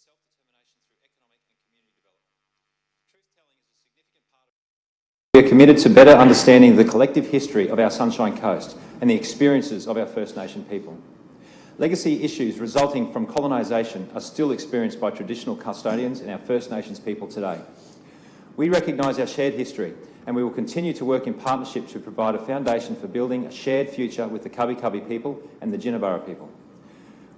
self-determination through economic and community development. Truth-telling is a significant part of... We are committed to better understanding the collective history of our Sunshine Coast and the experiences of our First Nation people. Legacy issues resulting from colonisation are still experienced by traditional custodians and our First Nations people today. We recognise our shared history, and we will continue to work in partnership to provide a foundation for building a shared future with the Cubby Cubby people and the Jinnabara people.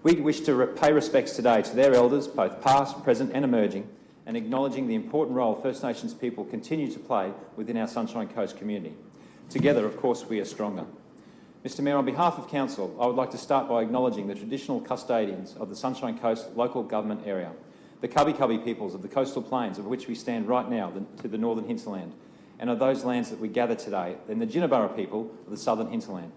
We wish to pay respects today to their elders, both past, present and emerging, and acknowledging the important role First Nations people continue to play within our Sunshine Coast community. Together, of course, we are stronger. Mr Mayor, on behalf of Council, I would like to start by acknowledging the traditional custodians of the Sunshine Coast local government area, the Cubby Cubby peoples of the coastal plains of which we stand right now to the northern hinterland, and of those lands that we gather today, and the Jinnabara people of the southern hinterland.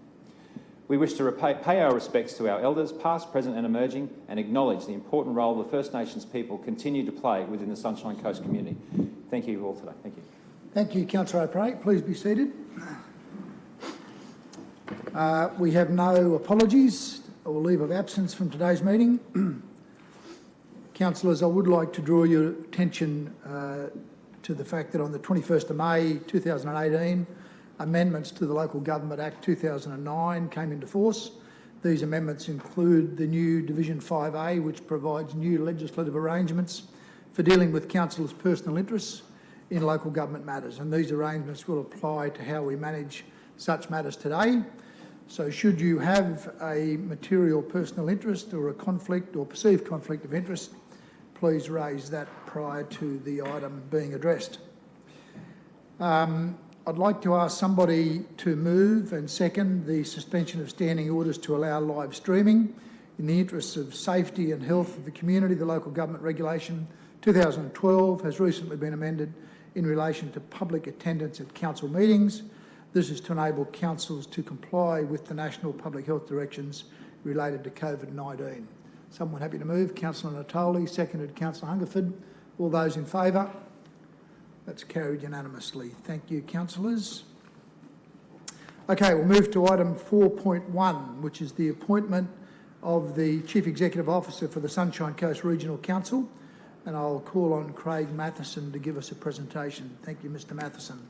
We wish to pay our respects to our elders, past, present and emerging, and acknowledge the important role the First Nations people continue to play within the Sunshine Coast community. Thank you all today. Thank you. Thank you, Councillor O'Prey. Please be seated. We have no apologies or leave of absence from today's meeting. Councillors, I would like to draw your attention to the fact that on the 21st of May 2018, amendments to the Local Government Act 2009 came into force. These amendments include the new Division 5A, which provides new legislative arrangements for dealing with councillors' personal interests in local government matters, and these arrangements will apply to how we manage such matters today. So should you have a material personal interest or a conflict or perceived conflict of interest, please raise that prior to the item being addressed. I'd like to ask somebody to move and second the suspension of standing orders to allow live streaming. In the interests of safety and health of the community, the Local Government Regulation 2012 has recently been amended in relation to public attendance at council meetings. This is to enable councils to comply with the national public health directions related to COVID-19. Someone happy to move? Councillor Natoli, seconded Councillor Hungerford. All those in favour? That's carried unanimously. Thank you, councillors. Okay, we'll move to item 4.1, which is the appointment of the Chief Executive Officer for the Sunshine Coast Regional Council, and I'll call on Craig Matheson to give us a presentation. Thank you, Mr Matheson.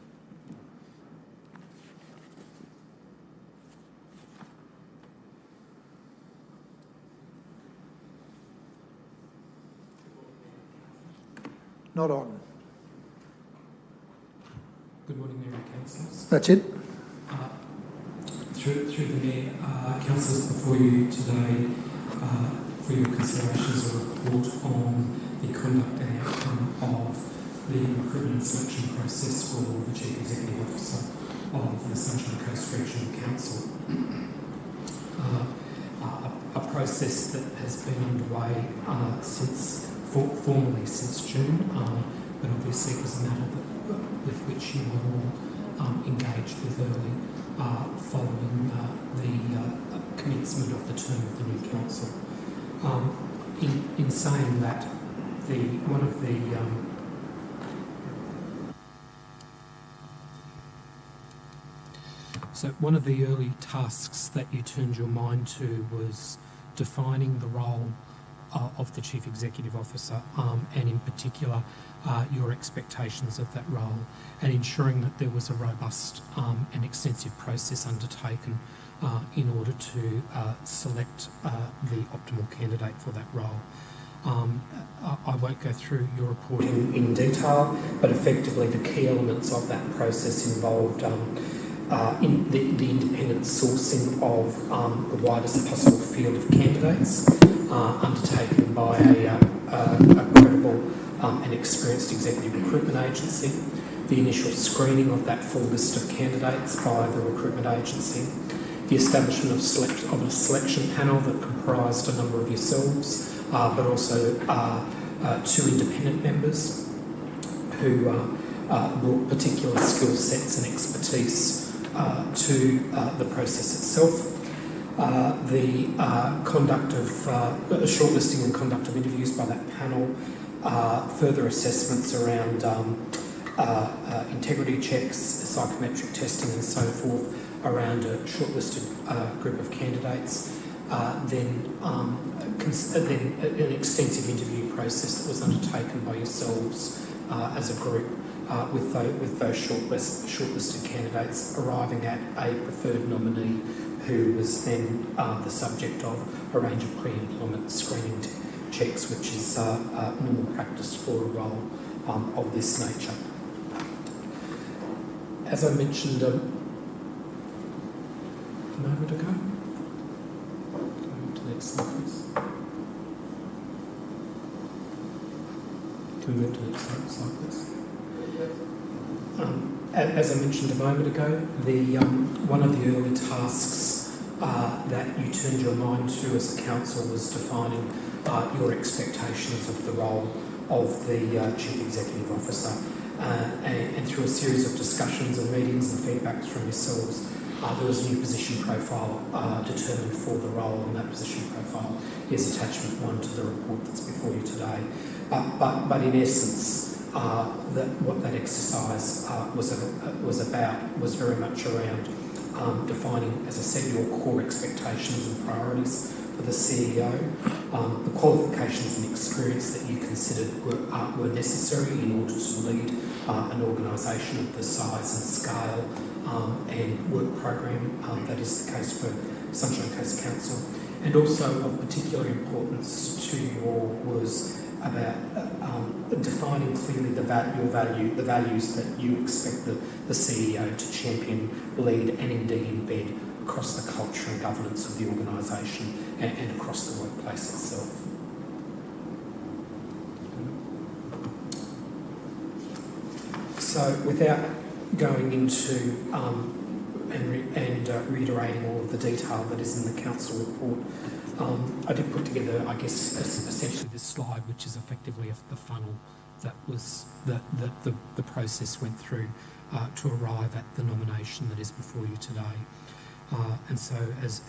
Not on. Good morning, Mayor and Councillors. That's it. Through the Mayor, Councillors, before you today for your consideration is a report on the conduct and outcome of the recruitment and selection process for the Chief Executive Officer of the Sunshine Coast Regional Council. A process that has been underway formally since June, but obviously it was a matter with which you were all engaged with early following the commencement of the term of the new council. In saying that, one of the early tasks that you turned your mind to was defining the role of the Chief Executive Officer, and in particular your expectations of that role, and ensuring that there was a robust and extensive process undertaken in order to select the optimal candidate for that role. I won't go through your report in detail, but effectively the key elements of that process involved in the independent sourcing of the widest possible field of candidates, undertaken by a credible and experienced executive recruitment agency, the initial screening of that full list of candidates by the recruitment agency, the establishment of a selection panel that comprised a number of yourselves, but also two independent members who brought particular skill sets and expertise to the process itself. The conduct of shortlisting and conduct of interviews by that panel, further assessments around integrity checks, psychometric testing and so forth around a shortlisted group of candidates, then an extensive interview process that was undertaken by yourselves as a group with those shortlisted candidates, arriving at a preferred nominee who was then the subject of a range of pre-employment screening checks, which is normal practice for a role of this nature. As I mentioned a moment ago, to the next slide, please. Can we move to the next slide, please? As I mentioned a moment ago, one of the early tasks that you turned your mind to as a council was defining your expectations of the role of the Chief Executive Officer. And through a series of discussions and meetings and feedbacks from yourselves, there was a new position profile determined for the role, and that position profile is attachment 1 to the report that's before you today. But in essence, what that exercise was very much around defining, as I said, your core expectations and priorities for the CEO, the qualifications and experience that you considered were necessary in order to lead an organisation of the size and scale and work program that is the case for Sunshine Coast Council. And also of particular importance to you all was about defining clearly the values that you expect the CEO to champion, lead and indeed embed across the culture and governance of the organisation and across the workplace itself. So without going into reiterating all of the detail that is in the council report, I did put together, I guess, essentially this slide, which is effectively the funnel that was that the process went through to arrive at the nomination that is before you today. And so, as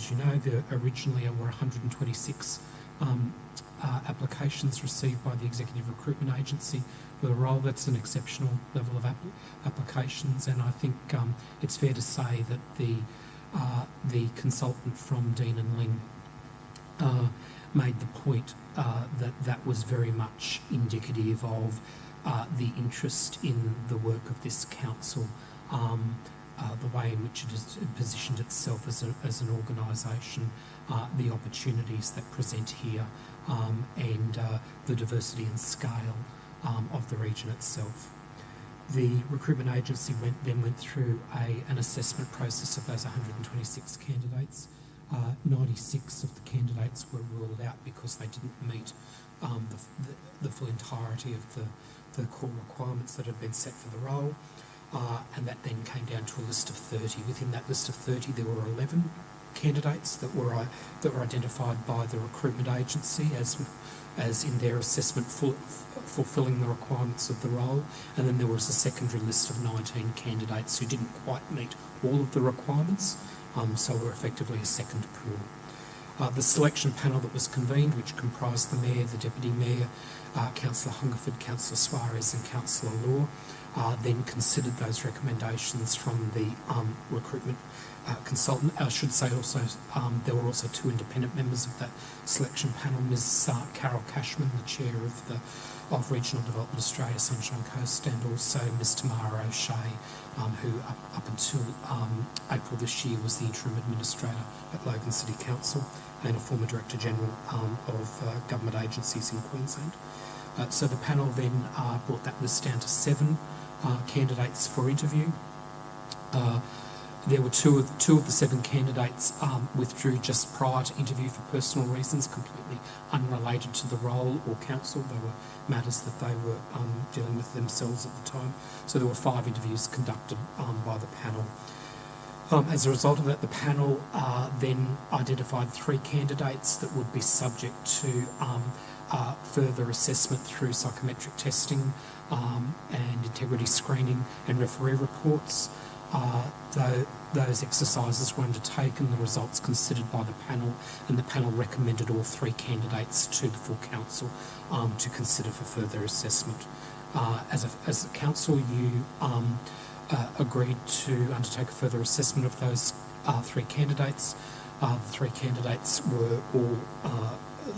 you know, there originally were 126 applications received by the Executive Recruitment Agency for the role. That's an exceptional level of applications, and I think it's fair to say that the consultant from Dean and Ling made the point that was very much indicative of the interest in the work of this council, the way in which it has positioned itself as an organisation, the opportunities that present here, and the diversity and scale of the region itself. The recruitment agency then went through an assessment process of those 126 candidates. 96 of the candidates were ruled out because they didn't meet the full entirety of the core requirements that had been set for the role. And that then came down to a list of 30. Within that list of 30, there were 11 candidates that were identified by the recruitment agency as in their assessment fulfilling the requirements of the role, and then there was a secondary list of 19 candidates who didn't quite meet all of the requirements, so were effectively a second pool. The selection panel that was convened, which comprised the Mayor, the Deputy Mayor, Councillor Hungerford, Councillor Suarez and Councillor Law, then considered those recommendations from the recruitment consultant. I should say also there were also 2 independent members of that selection panel, Ms Carol Cashman, the Chair of Regional Development Australia, Sunshine Coast, and also Ms Tamara O'Shea, who up until April this year was the Interim Administrator at Logan City Council and a former Director General of Government Agencies in Queensland. So the panel then brought that list down to 7 candidates for interview. There were two of the 7 candidates withdrew just prior to interview for personal reasons, completely unrelated to the role or council. They were matters that they were dealing with themselves at the time. So there were 5 interviews conducted by the panel. As a result of that, the panel then identified 3 candidates that would be subject to further assessment through psychometric testing and integrity screening and referee reports. Those exercises were undertaken, the results considered by the panel, and the panel recommended all 3 candidates to the full council to consider for further assessment. As a council, you agreed to undertake a further assessment of those 3 candidates. The three candidates were all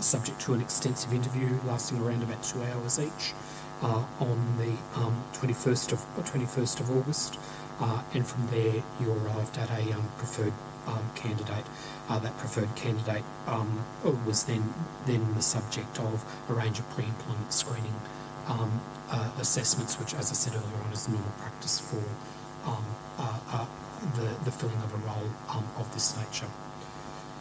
subject to an extensive interview lasting around about 2 hours each on the 21st of August, and from there you arrived at a preferred candidate. That preferred candidate was then the subject of a range of pre-employment screening assessments, which, as I said earlier on, is normal practice for the filling of a role of this nature.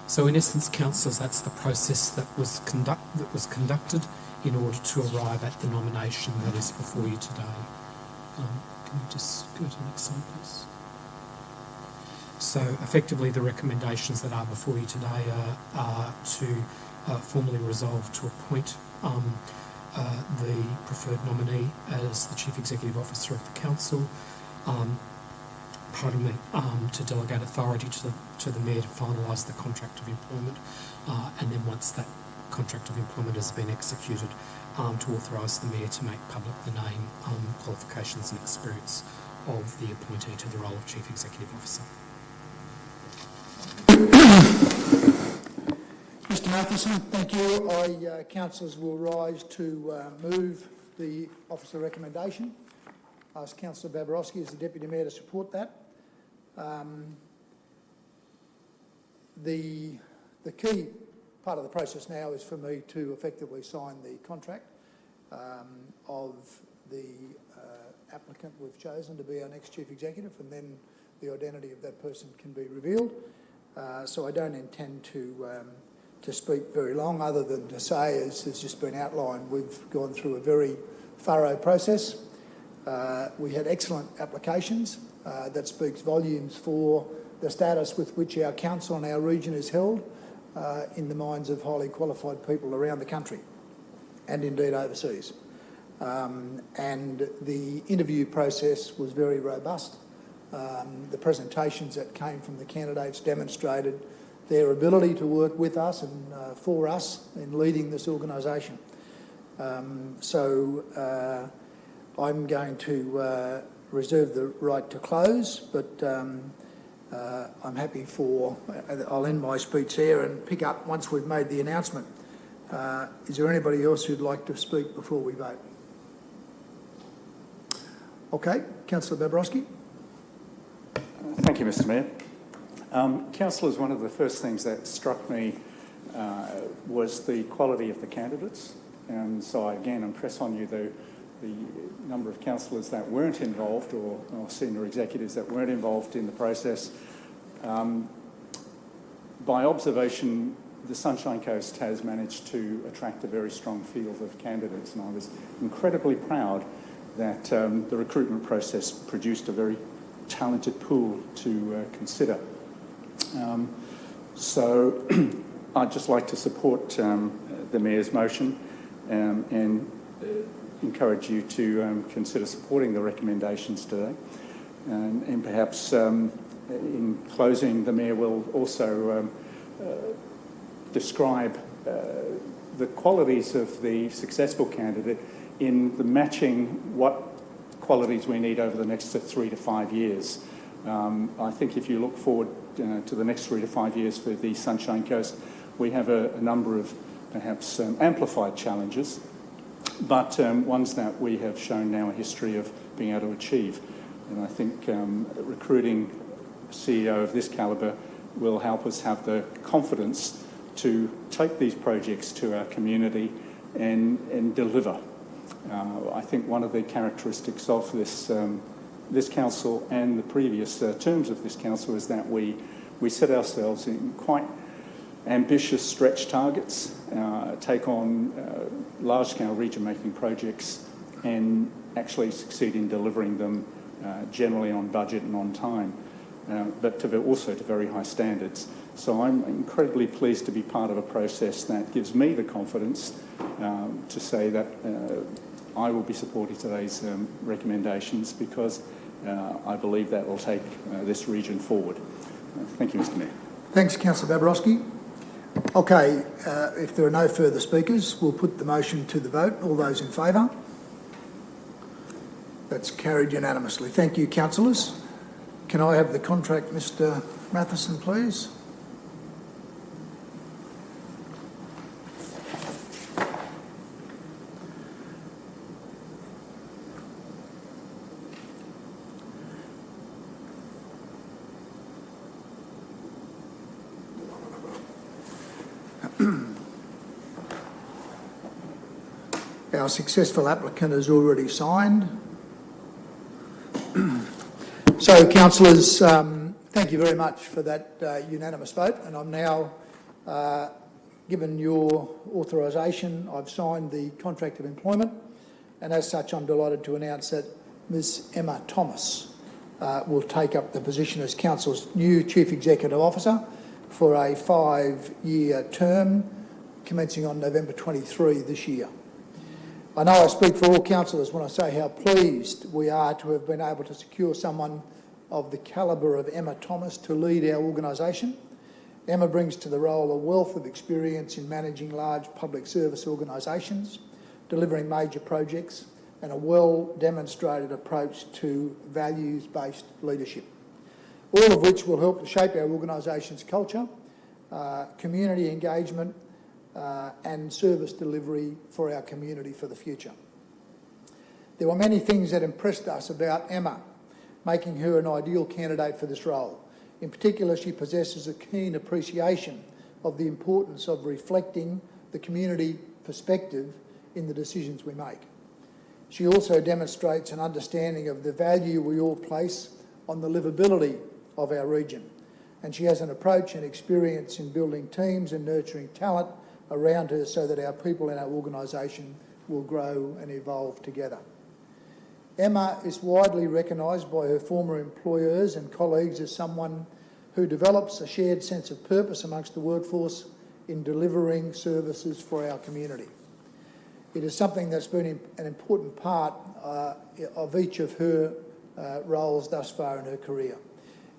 So, in essence, councillors, that's the process that was conducted in order to arrive at the nomination that is before you today. Can you just go to the next slide, please? So, effectively, the recommendations that are before you today are to formally resolve to appoint the preferred nominee as the Chief Executive Officer of the Council, to delegate authority to the Mayor to finalise the contract of employment, and then once that contract of employment has been executed, to authorise the Mayor to make public the name, qualifications and experience of the appointee to the role of Chief Executive Officer. Mr Matheson, thank you. Councillors will rise to move the officer recommendation. Ask Councillor Babarowski as the Deputy Mayor to support that. The key part of the process now is for me to effectively sign the contract of the applicant we've chosen to be our next Chief Executive, and then the identity of that person can be revealed. So I don't intend to speak very long, other than to say, as has just been outlined, we've gone through a very thorough process. We had excellent applications. That speaks volumes for the status with which our council and our region is held in the minds of highly qualified people around the country and indeed overseas. And the interview process was very robust. The presentations that came from the candidates demonstrated their ability to work with us and for us in leading this organisation. So I'm going to reserve the right to close, but I'm happy I'll end my speech there and pick up once we've made the announcement. Is there anybody else who'd like to speak before we vote? Okay, Councillor Babarowski. Thank you, Mr Mayor. Councillors, one of the first things that struck me was the quality of the candidates, and so I again impress on you the number of councillors that weren't involved, or senior executives that weren't involved in the process. By observation, the Sunshine Coast has managed to attract a very strong field of candidates, and I was incredibly proud that the recruitment process produced a very talented pool to consider. So I'd just like to support the Mayor's motion and encourage you to consider supporting the recommendations today. And perhaps in closing, the Mayor will also describe the qualities of the successful candidate in the matching what qualities we need over the next 3 to 5 years. I think if you look forward to the next 3 to 5 years for the Sunshine Coast, we have a number of perhaps amplified challenges, but ones that we have shown now a history of being able to achieve. And I think recruiting a CEO of this calibre will help us have the confidence to take these projects to our community and deliver. I think one of the characteristics of this council and the previous terms of this council is that we set ourselves in quite ambitious stretch targets, take on large-scale region-making projects and actually succeed in delivering them generally on budget and on time, but also to very high standards. So I'm incredibly pleased to be part of a process that gives me the confidence to say that I will be supporting today's recommendations, because I believe that will take this region forward. Thank you, Mr Mayor. Thanks, Councillor Babarowski. Okay, if there are no further speakers, we'll put the motion to the vote. All those in favour? That's carried unanimously. Thank you, councillors. Can I have the contract, Mr Matheson, please? Our successful applicant has already signed. So, councillors, thank you very much for that unanimous vote, and I'm now, given your authorisation, I've signed the contract of employment, and as such I'm delighted to announce that Ms Emma Thomas will take up the position as Council's new Chief Executive Officer for a 5-year term commencing on November 23 this year. I know I speak for all councillors when I say how pleased we are to have been able to secure someone of the calibre of Emma Thomas to lead our organisation. Emma brings to the role a wealth of experience in managing large public service organisations, delivering major projects, and a well-demonstrated approach to values-based leadership, all of which will help to shape our organisation's culture, community engagement, and service delivery for our community for the future. There were many things that impressed us about Emma, making her an ideal candidate for this role. In particular, she possesses a keen appreciation of the importance of reflecting the community perspective in the decisions we make. She also demonstrates an understanding of the value we all place on the livability of our region, and she has an approach and experience in building teams and nurturing talent around her so that our people in our organisation will grow and evolve together. Emma is widely recognised by her former employers and colleagues as someone who develops a shared sense of purpose amongst the workforce in delivering services for our community. It is something that's been an important part of each of her roles thus far in her career.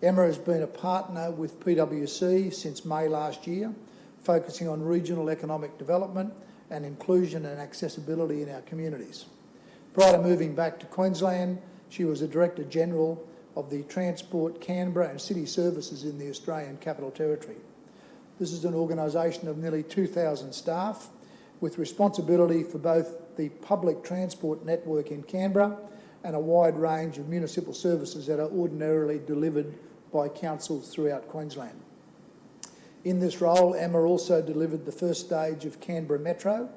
Emma has been a partner with PwC since May last year, focusing on regional economic development and inclusion and accessibility in our communities. Prior to moving back to Queensland, she was the Director General of the Transport, Canberra and City Services in the Australian Capital Territory. This is an organisation of nearly 2,000 staff with responsibility for both the public transport network in Canberra and a wide range of municipal services that are ordinarily delivered by councils throughout Queensland. In this role, Emma also delivered the first stage of Canberra Metro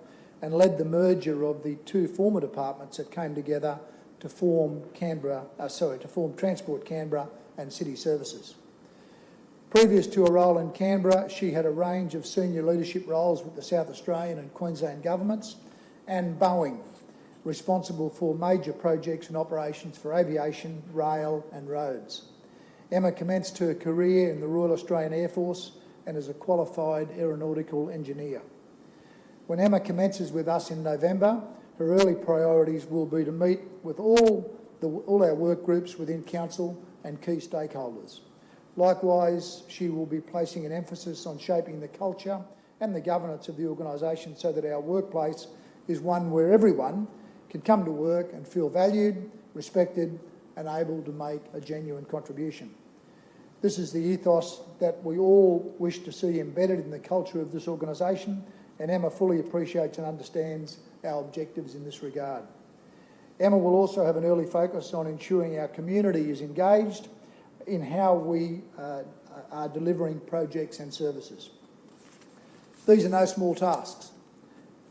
and led the merger of the two former departments that came together to form Transport Canberra and City Services. Previous to a role in Canberra, she had a range of senior leadership roles with the South Australian and Queensland governments and Boeing, responsible for major projects and operations for aviation, rail and roads. Emma commenced her career in the Royal Australian Air Force and is a qualified aeronautical engineer. When Emma commences with us in November, her early priorities will be to meet with all our work groups within Council and key stakeholders. Likewise, she will be placing an emphasis on shaping the culture and the governance of the organisation so that our workplace is one where everyone can come to work and feel valued, respected and able to make a genuine contribution. This is the ethos that we all wish to see embedded in the culture of this organisation, and Emma fully appreciates and understands our objectives in this regard. Emma will also have an early focus on ensuring our community is engaged in how we are delivering projects and services. These are no small tasks,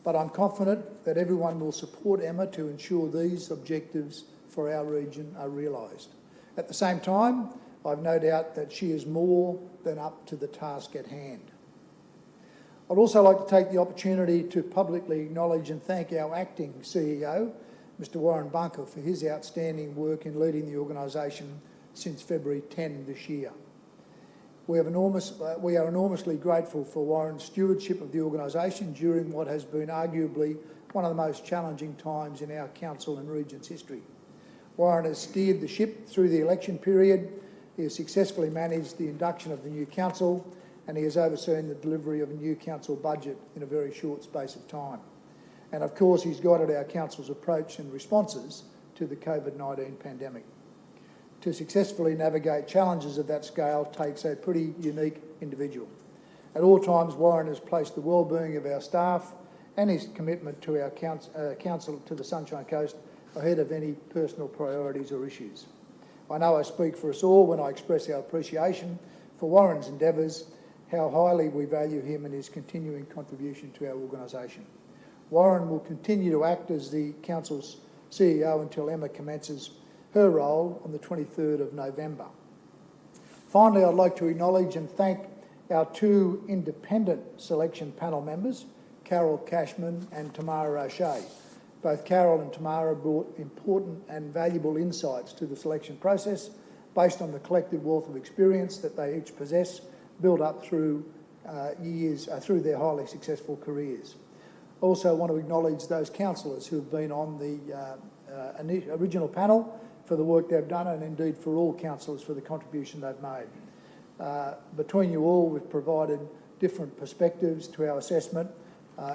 but I'm confident that everyone will support Emma to ensure these objectives for our region are realised. At the same time, I've no doubt that she is more than up to the task at hand. I'd also like to take the opportunity to publicly acknowledge and thank our acting CEO, Mr Warren Bunker, for his outstanding work in leading the organisation since February 10 this year. We are enormously grateful for Warren's stewardship of the organisation during what has been arguably one of the most challenging times in our council and region's history. Warren has steered the ship through the election period. He has successfully managed the induction of the new council and he has overseen the delivery of a new council budget in a very short space of time. And of course, he's guided our council's approach and responses to the COVID-19 pandemic. To successfully navigate challenges of that scale takes a pretty unique individual. At all times, Warren has placed the well-being of our staff and his commitment to our council to the Sunshine Coast ahead of any personal priorities or issues. I know I speak for us all when I express our appreciation for Warren's endeavours, how highly we value him and his continuing contribution to our organisation. Warren will continue to act as the Council's CEO until Emma commences her role on the 23rd of November. Finally, I'd like to acknowledge and thank our two independent selection panel members, Carol Cashman and Tamara O'Shea. Both Carol and Tamara brought important and valuable insights to the selection process based on the collective wealth of experience that they each possess, built up through through their highly successful careers. Also want to acknowledge those councillors who have been on the original panel for the work they've done, and indeed for all councillors for the contribution they've made. Between you all, we've provided different perspectives to our assessment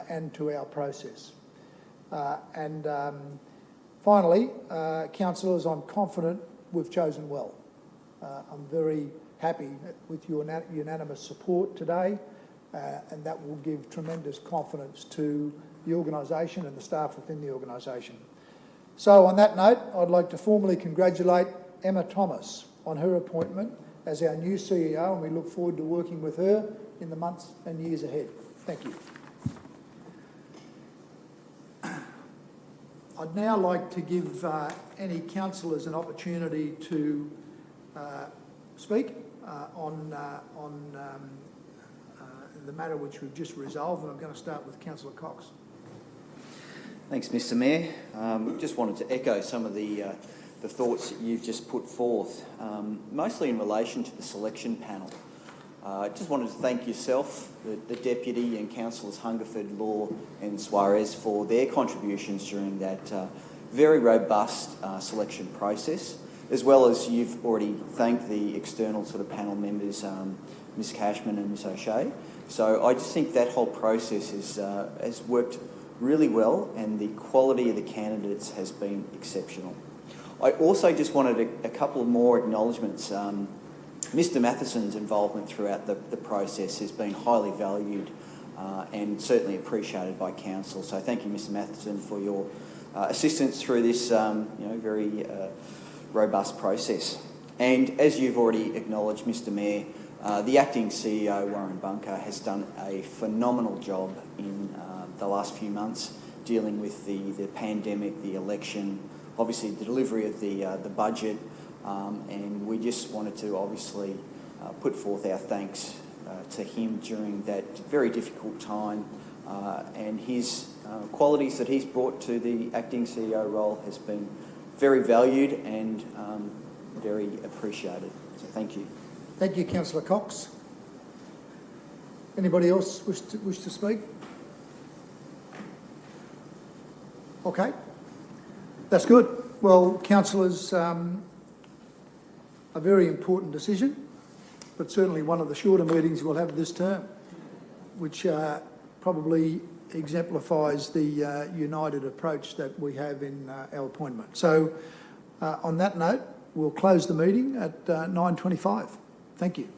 and to our process. Finally, councillors, I'm confident we've chosen well. I'm very happy with your unanimous support today, and that will give tremendous confidence to the organisation and the staff within the organisation. So on that note, I'd like to formally congratulate Emma Thomas on her appointment as our new CEO, and we look forward to working with her in the months and years ahead. Thank you. I'd now like to give any councillors an opportunity to speak on the matter which we've just resolved, and I'm going to start with Councillor Cox. Thanks, Mr. Mayor. Just wanted to echo some of the thoughts that you've just put forth, mostly in relation to the selection panel. I just wanted to thank yourself, the Deputy, and Councillors Hungerford, Law and Suarez for their contributions during that very robust selection process, as well as you've already thanked the external sort of panel members, Ms Cashman and Ms O'Shea. So I just think that whole process has worked really well, and the quality of the candidates has been exceptional. I also just wanted a couple of more acknowledgements. Mr Matheson's involvement throughout the process has been highly valued and certainly appreciated by Council. So thank you, Mr Matheson, for your assistance through this very robust process. And as you've already acknowledged, Mr Mayor, the acting CEO, Warren Bunker, has done a phenomenal job in the last few months dealing with the pandemic, the election, obviously the delivery of the budget, and we just wanted to obviously put forth our thanks to him during that very difficult time, and his qualities that he's brought to the acting CEO role has been very valued and very appreciated. So thank you. Thank you, Councillor Cox. Anybody else wish to speak? Okay, that's good. Well, councillors, a very important decision, but certainly one of the shorter meetings we'll have this term, which probably exemplifies the united approach that we have in our appointment. So on that note, we'll close the meeting at 9:25. Thank you.